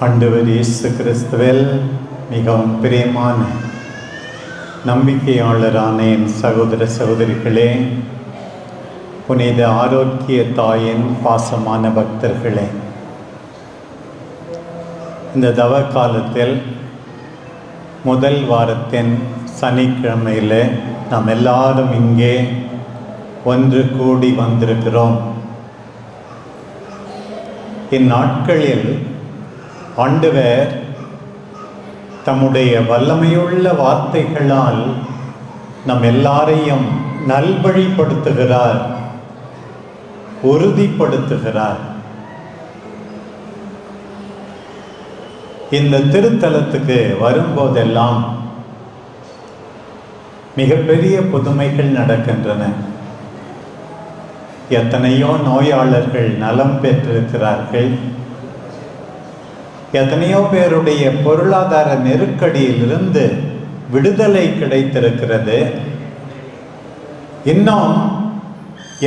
ஆண்டவர் இயேசு கிறிஸ்துவில் மிகவும் பிரியமான நம்பிக்கையாளரான என் சகோதர சகோதரிகளே, புனித ஆரோக்கிய தாயின் பாசமான பக்தர்களே, இந்த தவ காலத்தில் முதல் வாரத்தின் சனிக்கிழமையில் நாம் எல்லாரும் இங்கே ஒன்று கூடி வந்திருக்கிறோம். இந்நாட்களில் ஆண்டவர் தம்முடைய வல்லமையுள்ள வார்த்தைகளால் நம் எல்லாரையும் நல்வழிப்படுத்துகிறார், உறுதிப்படுத்துகிறார். இந்த திருத்தலத்துக்கு வரும்போதெல்லாம் மிகப்பெரிய புதுமைகள் நடக்கின்றன. எத்தனையோ நோயாளர்கள் நலம் பெற்றிருக்கிறார்கள். எத்தனையோ பேருடைய பொருளாதார நெருக்கடியிலிருந்து விடுதலை கிடைத்திருக்கிறது. இன்னும்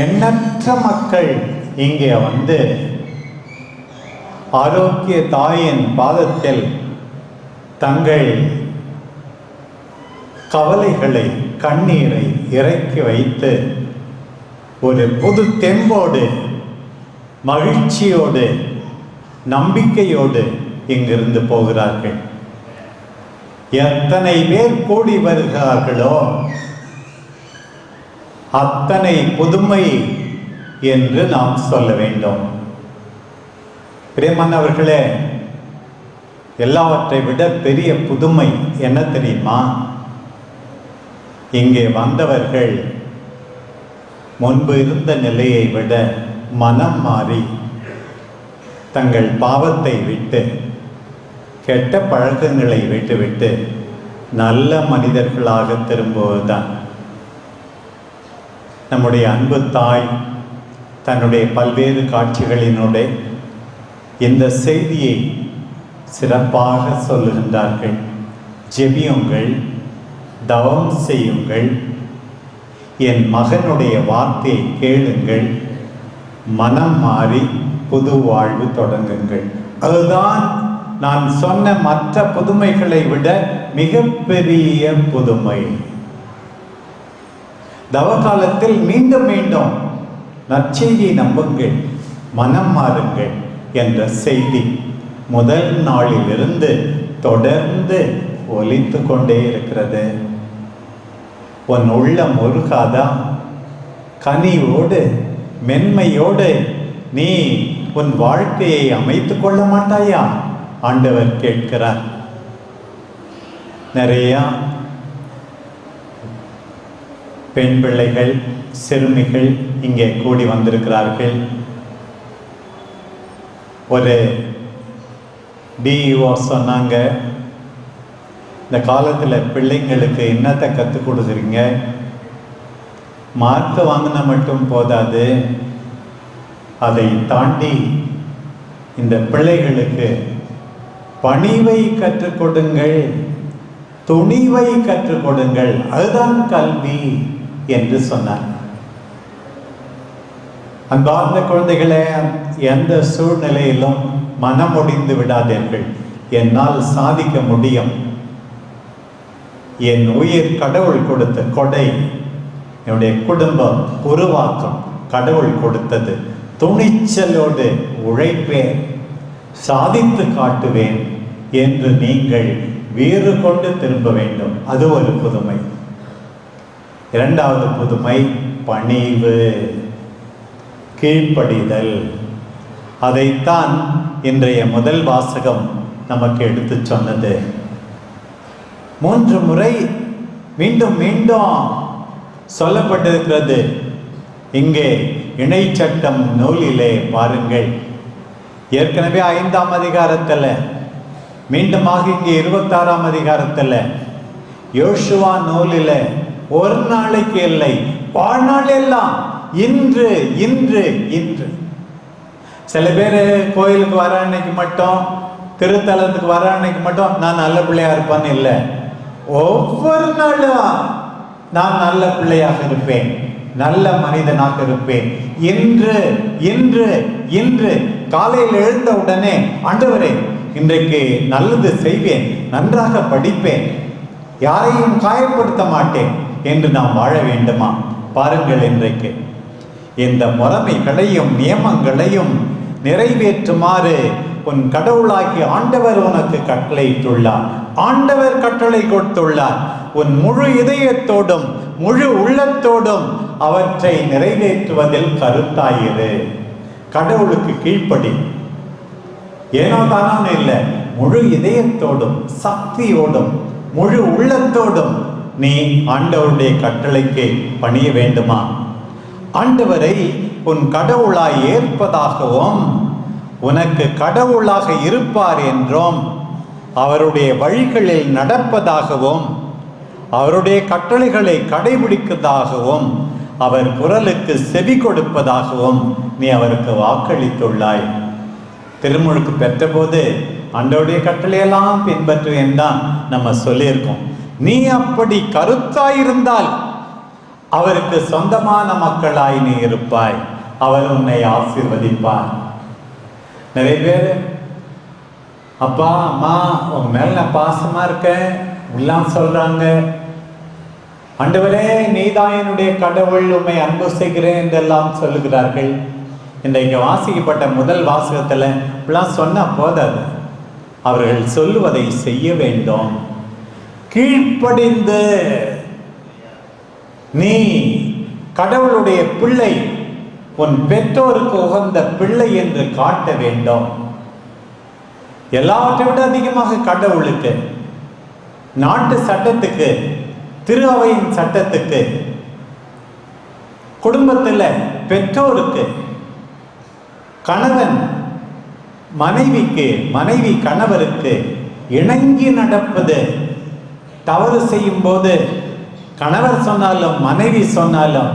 எண்ணற்ற மக்கள் இங்கே வந்து ஆரோக்கிய தாயின் பாதத்தில் தங்கள் கவலைகளை, கண்ணீரை இறக்கி வைத்து ஒரு புது தெம்போடு, மகிழ்ச்சியோடு, நம்பிக்கையோடு இங்கிருந்து போகிறார்கள். எத்தனை பேர் கூடி வருகிறார்களோ அத்தனை புதுமை என்று நாம் சொல்ல வேண்டும். பிரியமானவர்களே, எல்லாவற்றை விட பெரிய புதுமை என்ன தெரியுமா? இங்கே வந்தவர்கள் முன்பு இருந்த நிலையை விட மனம் மாறி தங்கள் பாவத்தை விட்டு, கெட்ட பழக்கங்களை விட்டுவிட்டு நல்ல மனிதர்களாக திரும்புவதுதான். நம்முடைய அன்பு தாய் தன்னுடைய பல்வேறு காட்சிகளினுடைய இந்த செய்தியை சிறப்பாக சொல்லுகின்றார்கள். ஜெபியுங்கள், தவம் செய்யுங்கள், என் மகனுடைய வார்த்தையை கேளுங்கள், மனம் மாறி புது வாழ்வு தொடங்குங்கள். அதுதான் நான் சொன்ன மற்ற புதுமைகளை விட மிகப்பெரிய புதுமை. தவகாலத்தில் மீண்டும் மீண்டும் நற்செய்தியை நம்புங்கள், மனம் மாறுங்கள் என்ற செய்தி முதல் நாளிலிருந்து தொடர்ந்து ஒலித்து கொண்டே இருக்கிறது. உன் உள்ளம் உருகாதா? கனிவோடு, மென்மையோடு நீ உன் வாழ்க்கையை அமைத்துக் கொள்ள மாட்டாயா? ஆண்டவர் கேட்கிறார். நிறைய பெண் பிள்ளைகள், சிறுமிகள் இங்கே கூடி வந்திருக்கிறார்கள். ஒரு டிஇஓ சொன்னாங்க, இந்த காலத்தில் பிள்ளைங்களுக்கு என்னத்தை கற்றுக் கொடுக்குறீங்க? மார்க் வாங்கினா மட்டும் போதாது, அதை தாண்டி இந்த பிள்ளைகளுக்கு பணிவை கற்றுக் கொடுங்கள், துணிவை கற்றுக் கொடுங்கள், அதுதான் கல்வி என்று சொன்னார். அன்பார்ந்த குழந்தைகளே, எந்த சூழ்நிலையிலும் மனமுடிந்து விடாதீர்கள். என்னால் சாதிக்க முடியும். என் உயிர் கடவுள் கொடுத்த கொடை, என்னுடைய குடும்பம் உருவாக்கம் கடவுள் கொடுத்தது. துணிச்சலோடு உழைப்பேன், சாதித்து காட்டுவேன் என்று நீங்கள் வீறு கொண்டு திரும்ப வேண்டும். அது ஒரு புதுமை. இரண்டாவது புதுமை பணிவு, கீழ்ப்படிதல். அதைத்தான் இன்றைய முதல் வாசகம் நமக்கு எடுத்து சொன்னது. 3 முறை மீண்டும் மீண்டும் சொல்லப்பட்டிருக்கிறது. இங்கே இணை சட்டம் நூலிலே பாருங்கள், ஏற்கனவே 5ஆம் அதிகாரத்தில், மீண்டுமாக இங்கே 26ஆம் அதிகாரத்தில், யோசுவா நூலில் ஒரு நாளைக்கு இல்லை, வாழ்நாள் எல்லாம் இன்று இன்று இன்று. சில பேர் கோயிலுக்கு வர அன்னைக்கு மட்டும், திருத்தலத்துக்கு வர அன்னைக்கு மட்டும் நான் நல்ல பிள்ளையா இருப்பான்னு இல்லை. ஒவ்வொரு நாளும் நான் நல்ல பிள்ளையாக இருப்பேன், நல்ல மனிதனாக இருப்பேன். இன்று இன்று இன்று காலையில் எழுந்த உடனே, ஆண்டவரே இன்றைக்கு நல்லது செய்வேன், நன்றாக படிப்பேன், யாரையும் காயப்படுத்த மாட்டேன் என்று நாம் வாழ வேண்டுமா? பாருங்கள், இன்றைக்கு இந்த முறைமைகளையும் நியமங்களையும் நிறைவேற்றுமாறு உன் கடவுளாகி ஆண்டவர் உனக்கு கட்டளையிட்டுள்ளார். ஆண்டவர் கட்டளை கொடுத்துள்ளார். உன் முழு இதயத்தோடும் முழு உள்ளத்தோடும் அவற்றை நிறைவேற்றுவதில் கருத்தாயிரு. கடவுளுக்கு கீழ்ப்படி. ஏனோ தானோ இல்லை, முழு இதயத்தோடும் சக்தியோடும் முழு உள்ளத்தோடும் நீ ஆண்டவருடைய கட்டளைக்கு பணிய வேண்டுமா? ஆண்டவரை உன் கடவுளாய் ஏற்பதாகவும் உனக்கு கடவுளாக இருப்பார் என்றும் அவருடைய வழிகளில் நடப்பதாகவும் அவருடைய கட்டளைகளை கடைபிடிப்பதாகவும் அவர் குரலுக்கு செவி கொடுப்பதாகவும் நீ அவருக்கு வாக்களித்துள்ளாய். திருமுழுக்கு பெற்றபோது ஆண்டவருடைய கட்டளையெல்லாம் பின்பற்றுவேன் தான் நம்ம சொல்லியிருக்கோம். நீ அப்படி கருத்தாயிருந்தால் அவருக்கு சொந்தமான மக்களாய் நீ இருப்பாய். அவர் உன்னை ஆசீர்வதிப்பார். நிறைய பேர் அப்பா அம்மா உங்க மேல நான் பாசமா இருக்கேன் எல்லாம் சொல்றாங்க. ஆண்டவரே நீதான் என்னுடைய கடவுள், உம்மை அன்பு செய்கிறேன் என்றெல்லாம் சொல்லுகிறார்கள். இன்றைக்கு வாசிக்கப்பட்ட முதல் வாசகத்துல இப்பெல்லாம் சொன்ன போதாது. அவர்கள் சொல்லுவதை செய்ய வேண்டும். கீழ்ப்படிந்து நீ கடவுளுடைய பிள்ளை, உன் பெற்றோருக்கு உகந்த பிள்ளை என்று காட்ட வேண்டும். எல்லாவற்றை விட அதிகமாக கடவுளுக்கு, நாட்டு சட்டத்துக்கு, திரு அவையின் சட்டத்துக்கு, குடும்பத்தில் பெற்றோருக்கு, கணவன் மனைவிக்கு, மனைவி கணவருக்கு இணங்கி நடப்பது. தவறு செய்யும் போது கணவர் சொன்னாலும் மனைவி சொன்னாலும்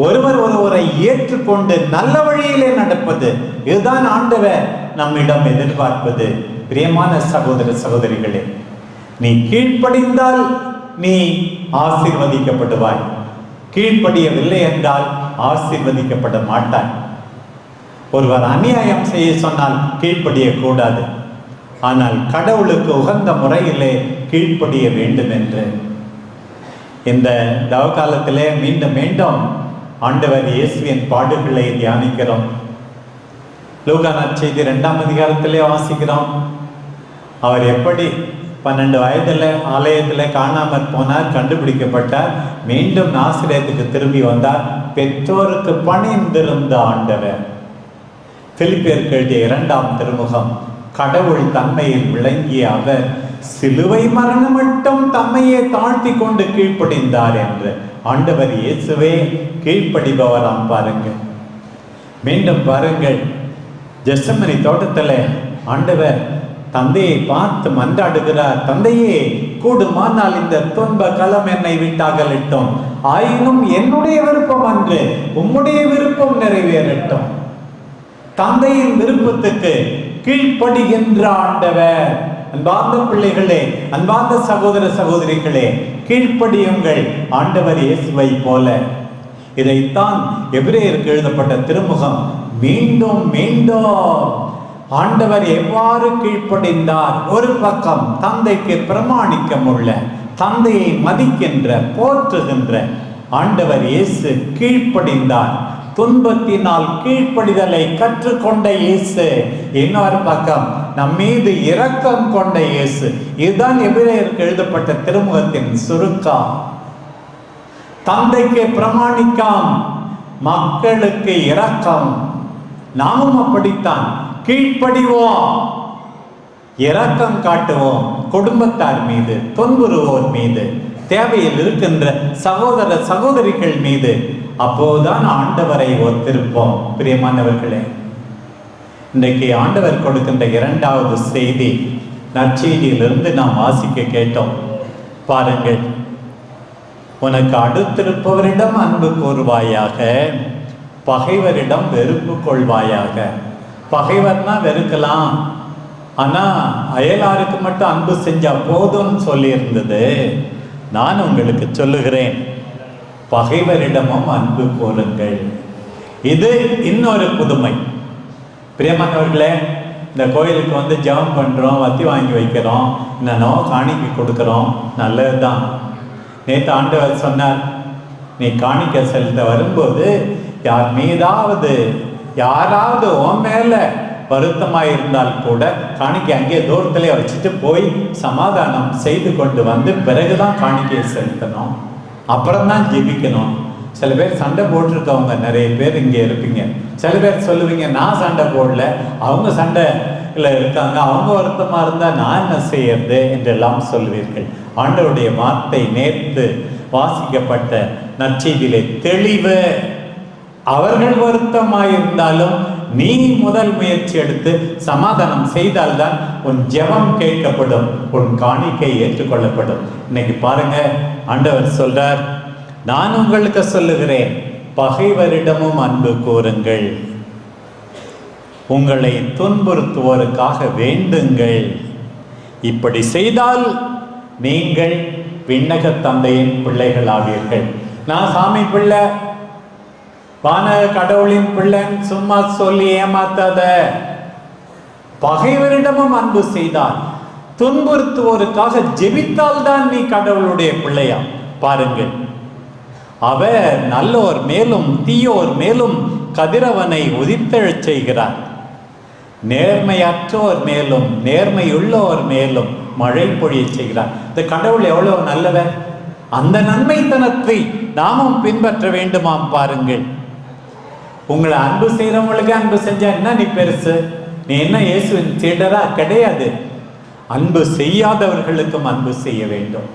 ஒருவர் ஒருவரை ஏற்றுக்கொண்டு நல்ல வழியிலே நடப்பது. இதுதான் ஆண்டவர் நம்மிடம் எதிர்பார்ப்பது. பிரியமான சகோதர சகோதரிகளே, நீ கீழ்ப்படிந்தால் நீ ஆசீர்வதிக்கப்படுவாய். கீழ்ப்படியவில்லை என்றால் ஆசீர்வதிக்கப்பட மாட்டாய். ஒருவர் அநியாயம் செய்ய சொன்னால் கீழ்ப்படிய கூடாது. ஆனால் கடவுளுக்கு உகந்த முறையிலே கீழ்ப்படிய வேண்டும் என்று இந்த தவக்காலத்திலே மீண்டும் மீண்டும் ஆண்டவர் இயேசுவின் பாடுகளை தியானிக்கிறோம். லூக்கா நற்செய்தி 2ஆம் அதிகாரத்திலே வாசிக்கிறோம். அவர் எப்படி 12 வயதில் ஆலயத்தில் காணாமற் போனார், கண்டுபிடிக்கப்பட்டார், மீண்டும் நாசரேத்துக்கு திரும்பி வந்தார், பெற்றோருக்கு பணிந்திருந்த ஆண்டவர். பிலிப்பியருக்கு எழுதிய 2ஆம் திருமுகம். கடவுள் தன்மையில் விளங்கிய அவர் சிலுவை மரணம் மட்டும் தம்மையே தாழ்த்தி கொண்டு கீழ்ப்படிந்தார் என்று. ஆண்டவர் இயேசுவே கீழ்ப்படிபவராம். பாருங்கள், மீண்டும் பாருங்கள், ஜெசமனி தோட்டத்தில் ஆண்டவர் தந்தையை பார்த்து மன்றாடுகிறார். தந்தையே, கூடுமானால் இந்த துன்ப களம் என்னை விட்டாகலிட்டும், ஆயினும் என்னுடைய விருப்பம் அன்று உம்முடைய விருப்பம் நிறைவேறட்டும். தந்தையின் விருப்பத்துக்கு கீழ்ப்படுகின்ற ஆண்டவர். அன்பார்ந்த பிள்ளைகளே, அன்பார்ந்த சகோதர சகோதரிகளே, கீழ்ப்படியுங்கள் ஆண்டவர் இயேசுவை போல. இதைத்தான் எபிரேயருக்கு எழுதப்பட்ட திருமுகம் மீண்டும் மீண்டும் ஆண்டவர் எவ்வாறு கீழ்ப்படிந்தார். ஒரு பக்கம் தந்தைக்கு பிரமாணிக்கம் உள்ள, தந்தையை மதிக்கின்ற, போற்றுகின்ற ஆண்டவர் இயேசு கீழ்ப்படிந்தார். துன்பத்தினால் கீழ்ப்படிதலை கற்றுக்கொண்ட இயேசு. இன்னொரு பக்கம் நம் மீது இரக்கம் கொண்ட இயேசு. இதுதான் எபிரேயருக்கு எழுதப்பட்ட திருமுகத்தின் சுருக்கம். தந்தைக்கு பிரமாணிக்கம், மக்களுக்கு இரக்கம். நாமும் அப்படித்தான். கீழ்ப்படிவோம், இரக்கம் காட்டுவோம் குடும்பத்தார் மீது, துன்புறுவோர் மீது, தேவையில் இருக்கின்ற சகோதர சகோதரிகள் மீது. அப்போதுதான் ஆண்டவரை ஒத்திருப்போம். பிரியமானவர்களே, இன்றைக்கு ஆண்டவர் கொடுக்கின்ற 2வது செய்தி நற்செய்தியிலிருந்து நாம் வாசிக்க கேட்டோம். பாருங்கள், உனக்கு அடுத்திருப்பவரிடம் அன்பு கூறுவாயாக, பகைவரிடம் வெறுப்பு கொள்வாயாக. பகைவர்னா வெறுக்கலாம், ஆனா அயலாருக்கு மட்டும் அன்பு செஞ்சா போதும்னு சொல்லியிருந்தது. நான் உங்களுக்கு சொல்லுகிறேன், பகைவரிடமும் அன்பு கூறுங்கள். இது இன்னொரு புதுமை. பிரியமானவர்களே, இந்த கோயிலுக்கு வந்து ஜெபம் பண்ணுறோம், வத்தி வாங்கி வைக்கிறோம், என்னென்னோ காணிக்கை கொடுக்குறோம், நல்லது தான். நேற்று ஆண்டவர் சொன்னார், நீ காணிக்கை செலுத்த வரும்போது யார் மீதாவது யாராவது உன் மேலே வருத்தமாக இருந்தால் கூட காணிக்கை அங்கே தூரத்திலே வச்சுட்டு போய் சமாதானம் செய்து கொண்டு வந்து பிறகுதான் காணிக்கையை செலுத்தணும், அப்புறம்தான் ஜெபிக்கணும். சில பேர் சண்டை போட்டிருக்கவங்க நிறைய பேர் இங்கே இருப்பீங்க. சில பேர் சொல்லுவீங்க, நான் சண்டை போடல, அவங்க சண்டையில் இருக்காங்க, அவங்க வருத்தமாக இருந்தால் நான் என்ன செய்யறது என்றெல்லாம் சொல்லுவீர்கள். ஆண்டவருடைய வார்த்தை நேற்று வாசிக்கப்பட்ட நற்செய்தியிலே தெளிவு, அவர்கள் வருத்தமாயிருந்தாலும் நீ முதல் முயற்சி எடுத்து சமாதானம் செய்தால்தான் உன் ஜெபம் கேட்கப்படும், உன் காணிக்கை ஏற்றுக்கொள்ளப்படும். இன்னைக்கு பாருங்க, ஆண்டவர் சொல்றார், நான் உங்களுக்கு சொல்லுகிறேன், பகைவரிடமும் அன்பு கூறுங்கள், உங்களை துன்புறுத்துவோருக்காக வேண்டுங்கள், இப்படி செய்தால் நீங்கள் விண்ணக தந்தையின் பிள்ளைகள் ஆவீர்கள். நான் சாமி பிள்ளை, வானக கடவுளின் பிள்ளைன்னு சும்மா சொல்லி ஏமாத்தாத. பகைவரிடமும் அன்பு செய்தால், துன்புறுத்துவோருக்காக ஜெபித்தால் தான் நீ கடவுளுடைய பிள்ளையா. பாருங்கள், அவர் நல்லோர் மேலும் தீயோர் மேலும் கதிரவனை உதித்தெழச் செய்கிறார், நேர்மையற்றோர் மேலும் நேர்மையுள்ளோர் மேலும் மழை பொழிய செய்கிறார். இந்த கடவுள் எவ்வளவு நல்லவர்! அந்த நன்மைத்தனத்தை நாமும் பின்பற்ற வேண்டுமாம். பாருங்கள், உங்களை அன்பு செய்யறவங்களுக்கு அன்பு செஞ்சா என்ன நீ பெருசு? நீ என்ன இயேசுவின் சீடரா? கிடையாது. அன்பு செய்யாதவர்களுக்கும் அன்பு செய்ய வேண்டும்.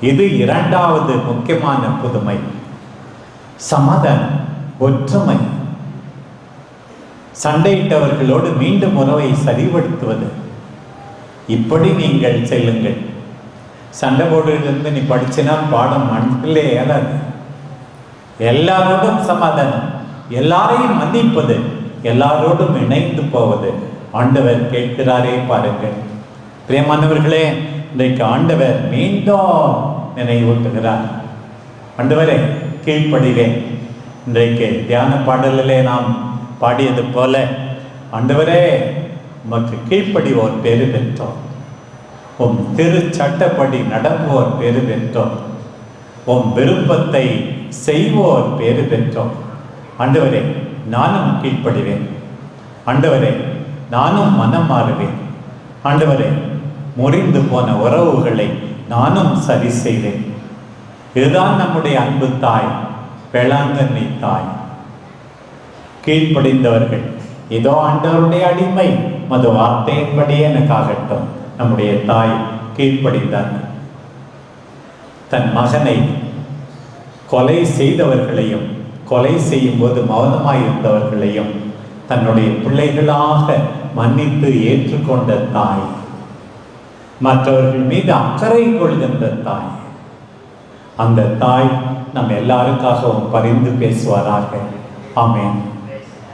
இது இரண்டாவது முக்கியமான புதுமை, சமாதானம், ஒற்றுமை. சண்டையிட்டவர்களோடு மீண்டும் உறவை சரிபடுத்துவது. இப்படி நீங்கள் செல்லுங்கள். சண்டை போடுறது நீ படிச்சினா பாடம் மனதிலே ஏறாது. எல்லாரோடும் சமாதானம், எல்லாரையும் மன்னிப்பது, எல்லாரோடும் இணைந்து போவது ஆண்டவர் கேட்கிறாரே. பாருங்கள் பிரியமானவர்களே, இன்றைக்கு ஆண்டவர் மீண்டும் நினைவூட்டுகிறார். ஆண்டவரே கீழ்ப்படிவேன். இன்றைக்கு தியான பாடலிலே நாம் பாடியது போல, ஆண்டவரே உமக்கு கீழ்ப்படிவோர் பேறு பெற்றோம், உம் திரு சட்டப்படி நடப்போர் பேறு பெற்றோம், உம் விருப்பத்தை செய்வோர் பேறு பெற்றோம். ஆண்டவரே நானும் கீழ்ப்படிவேன். ஆண்டவரே நானும் மனம் மாறுவேன். ஆண்டவரே முறிந்து போன உறவுகளை நானும் சரி செய்வேன். இதுதான் நம்முடைய அன்பு தாய், வேளாங்கண்ணி தாய். கீழ்ப்படிந்தவர்கள், இதோ ஆண்டவருடைய அடிமை, மது வார்த்தையின்படியே எனக்காகட்டும். நம்முடைய தாய் கீழ்ப்படிந்தார். தன் மகனை கொலை செய்தவர்களையும், கொலை செய்யும் போது மௌனமாயிருந்தவர்களையும் தன்னுடைய பிள்ளைகளாக மன்னித்து ஏற்றுக்கொண்ட தாய், மற்றவர்கள் மீது அக்கறை கொள்கின்ற தாய். அந்த தாய் நம் எல்லாருக்காகவும் பரிந்து பேசுவாராக. ஆமென்.